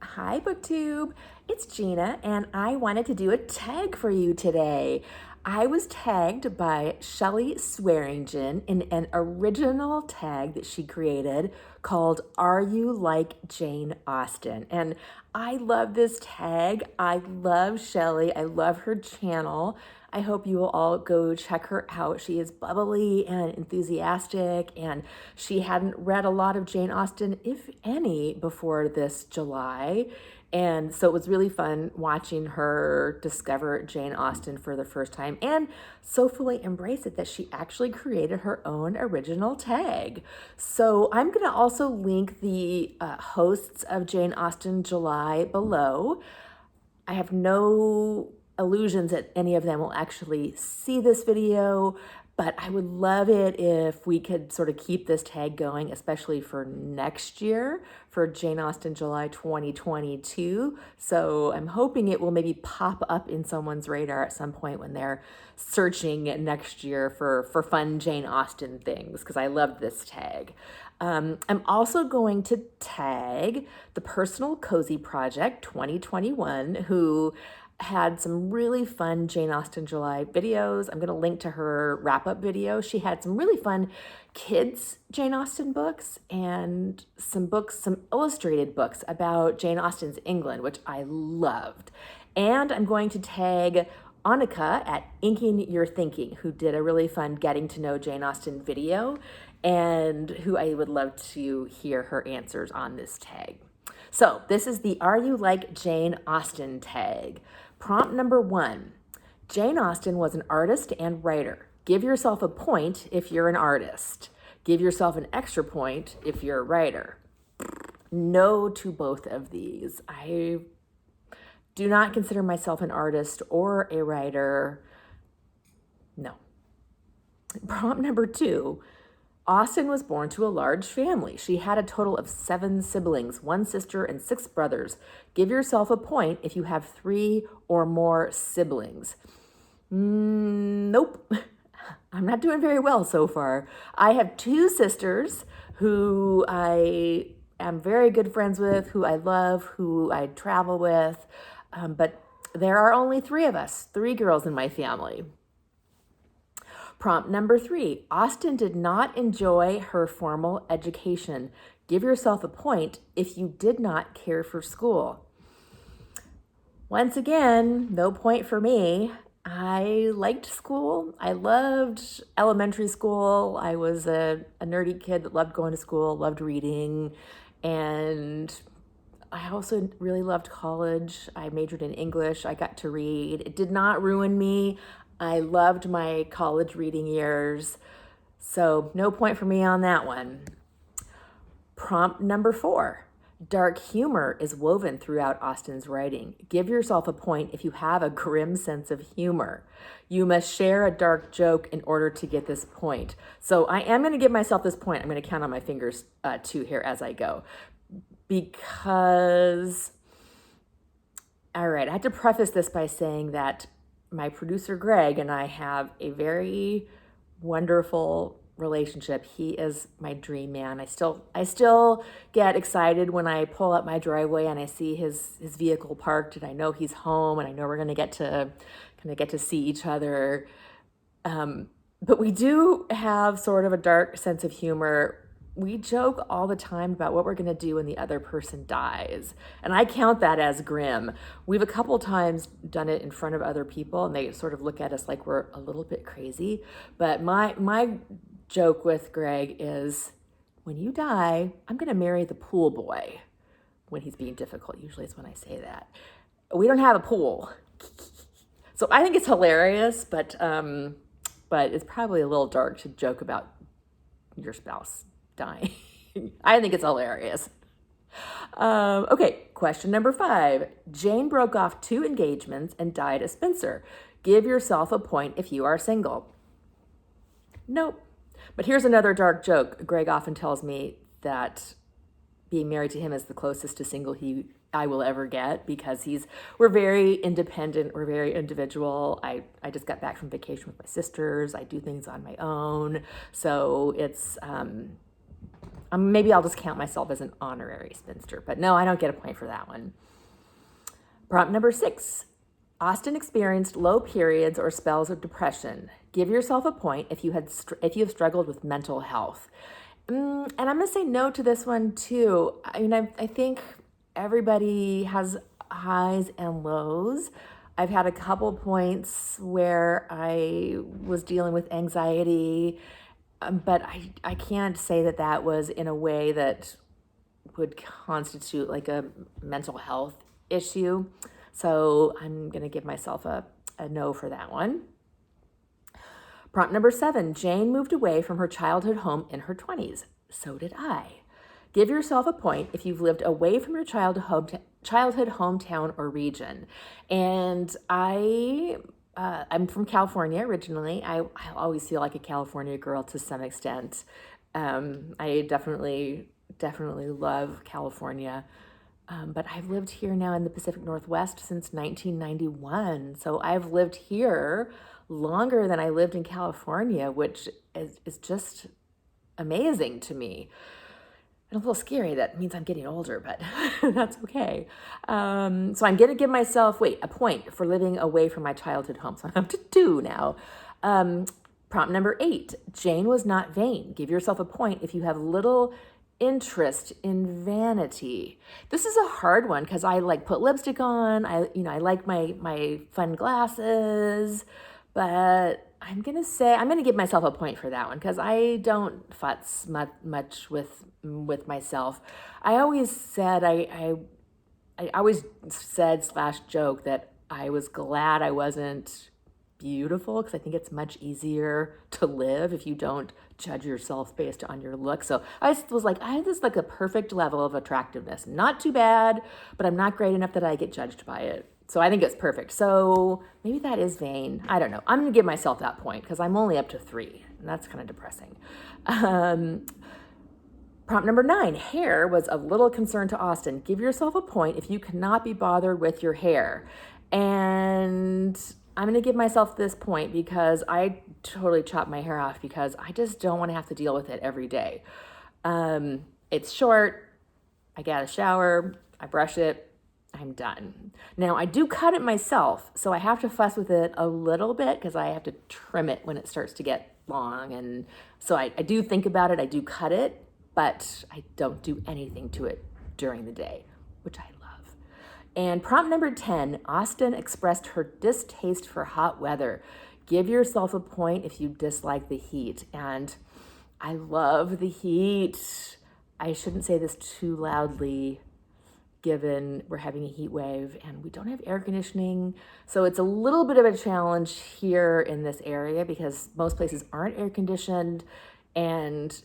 Hi, BookTube. It's Gina, and I wanted to do a tag for you today. I was tagged by Shelley Swearingen in an original tag that she created called Are You Like Jane Austen? And I love this tag. I love Shelley. I love her channel. I hope you will all go check her out. She is bubbly and enthusiastic, and she hadn't read a lot of Jane Austen, if any, before this July. And so it was really fun watching her discover Jane Austen for the first time and so fully embrace it that she actually created her own original tag. So I'm going to also link the hosts of Jane Austen July below. I have no illusions that any of them will actually see this video, but I would love it if we could sort of keep this tag going, especially for next year, for Jane Austen July 2022. So I'm hoping it will maybe pop up in someone's radar at some point when they're searching next year for fun Jane Austen things, because I love this tag. I'm also going to tag the Personal Cozy Project 2021, who had some really fun Jane Austen July videos. I'm going to link to her wrap-up video. She had some really fun kids Jane Austen books and some illustrated books about Jane Austen's England, which I loved. And I'm going to tag Annika at Inking Your Thinking, who did a really fun Getting to Know Jane Austen video, and who I would love to hear her answers on this tag. So this is the Are You Like Jane Austen tag. Prompt number 1. Jane Austen was an artist and writer. Give yourself a point if you're an artist. Give yourself an extra point if you're a writer. No to both of these. I do not consider myself an artist or a writer. No. Prompt number 2. Austen was born to a large family. She had a total of 7 siblings, 1 sister and 6 brothers. Give yourself a point if you have 3 or more siblings. Nope. I'm not doing very well so far. I have 2 sisters who I am very good friends with, who I love, who I travel with, but there are only 3 of us, 3 girls in my family. Prompt number 3, Austen did not enjoy her formal education. Give yourself a point if you did not care for school. Once again, no point for me. I liked school. I loved elementary school. I was a nerdy kid that loved going to school, loved reading, and I also really loved college. I majored in English. I got to read. It did not ruin me. I loved my college reading years, so no point for me on that one. Prompt number 4. Dark humor is woven throughout Austen's writing. Give yourself a point if you have a grim sense of humor. You must share a dark joke in order to get this point. So I am going to give myself this point. I'm going to count on my fingers too here as I go. Because, all right, I have to preface this by saying that my producer Greg and I have a very wonderful relationship. He is my dream man. I still get excited when I pull up my driveway and I see his vehicle parked, and I know he's home, and I know we're gonna get to see each other. But we do have sort of a dark sense of humor. We joke all the time about what we're going to do when the other person dies. And I count that as grim. We've a couple times done it in front of other people, and they sort of look at us like we're a little bit crazy. But my joke with Greg is, when you die, I'm going to marry the pool boy. When he's being difficult, usually is when I say that. We don't have a pool. So I think it's hilarious, but it's probably a little dark to joke about your spouse dying. I think it's hilarious. Okay, question number 5. Jane broke off 2 engagements and died a spinster. Give yourself a point if you are single. Nope. But here's another dark joke. Greg often tells me that being married to him is the closest to single I will ever get, because we're very independent, we're very individual. I just got back from vacation with my sisters. I do things on my own. So it's Maybe I'll just count myself as an honorary spinster, but no, I don't get a point for that one. Prompt number 6. Austen experienced low periods or spells of depression. Give yourself a point if you have struggled with mental health. And I'm going to say no to this one too. I mean, I think everybody has highs and lows. I've had a couple points where I was dealing with anxiety, but I can't say that that was in a way that would constitute like a mental health issue. So I'm going to give myself a no for that one. Prompt number 7, Jane moved away from her childhood home in her 20s. So did I. Give yourself a point if you've lived away from your childhood hometown or region. And I'm from California originally. I always feel like a California girl to some extent. I definitely love California. But I've lived here now in the Pacific Northwest since 1991. So I've lived here longer than I lived in California, which is just amazing to me. And a little scary. That means I'm getting older, but that's okay. So I'm going to give myself, a point for living away from my childhood home. So I'm up to 2 now. Prompt number 8, Jane was not vain. Give yourself a point if you have little interest in vanity. This is a hard one because I like put lipstick on. I like my fun glasses, but I'm gonna give myself a point for that one because I don't futz much with myself. I always said I always said / joke that I was glad I wasn't beautiful because I think it's much easier to live if you don't judge yourself based on your look. So I was like, I have this like a perfect level of attractiveness. Not too bad, but I'm not great enough that I get judged by it. So I think it's perfect. So maybe that is vain. I don't know. I'm going to give myself that point because I'm only up to 3, and that's kind of depressing. Prompt number 9, hair was of little concern to Austen. Give yourself a point if you cannot be bothered with your hair. And I'm going to give myself this point because I totally chop my hair off because I just don't want to have to deal with it every day. It's short. I get a shower. I brush it. I'm done. Now, I do cut it myself, so I have to fuss with it a little bit because I have to trim it when it starts to get long. And so I do think about it. I do cut it, but I don't do anything to it during the day, which I love. And prompt number 10, Austen expressed her distaste for hot weather. Give yourself a point if you dislike the heat. And I love the heat. I shouldn't say this too loudly, given we're having a heat wave and we don't have air conditioning. So it's a little bit of a challenge here in this area because most places aren't air conditioned and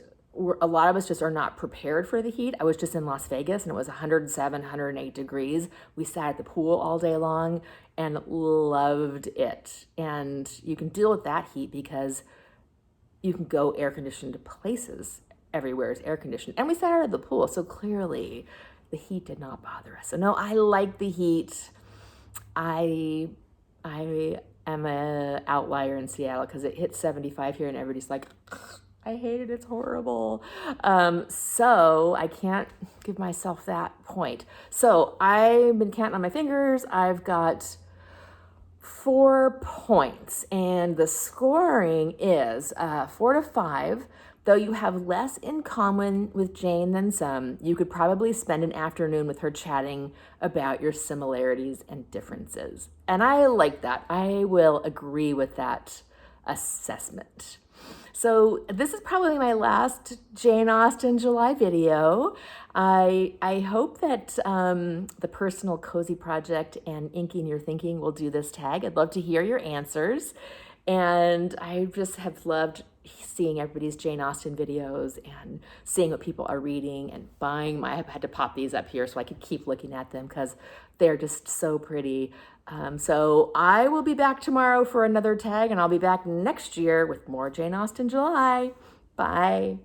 a lot of us just are not prepared for the heat. I was just in Las Vegas and it was 107, 108 degrees. We sat at the pool all day long and loved it. And you can deal with that heat because you can go air conditioned places. Everywhere is air conditioned. And we sat out at the pool, so clearly the heat did not bother us. So no, I like the heat. I am an outlier in Seattle because it hits 75 here and everybody's like, I hate it, it's horrible. So I can't give myself that point. So I've been counting on my fingers. I've got 4 points and the scoring is 4 to 5. Though you have less in common with Jane than some, you could probably spend an afternoon with her chatting about your similarities and differences. And I like that. I will agree with that assessment. So this is probably my last Jane Austen July video. I hope that the Personal Cozy Project and Inking Your Thinking will do this tag. I'd love to hear your answers. And I just have loved seeing everybody's Jane Austen videos and seeing what people are reading and buying. I had to pop these up here so I could keep looking at them because they're just so pretty. So I will be back tomorrow for another tag, and I'll be back next year with more Jane Austen July. Bye.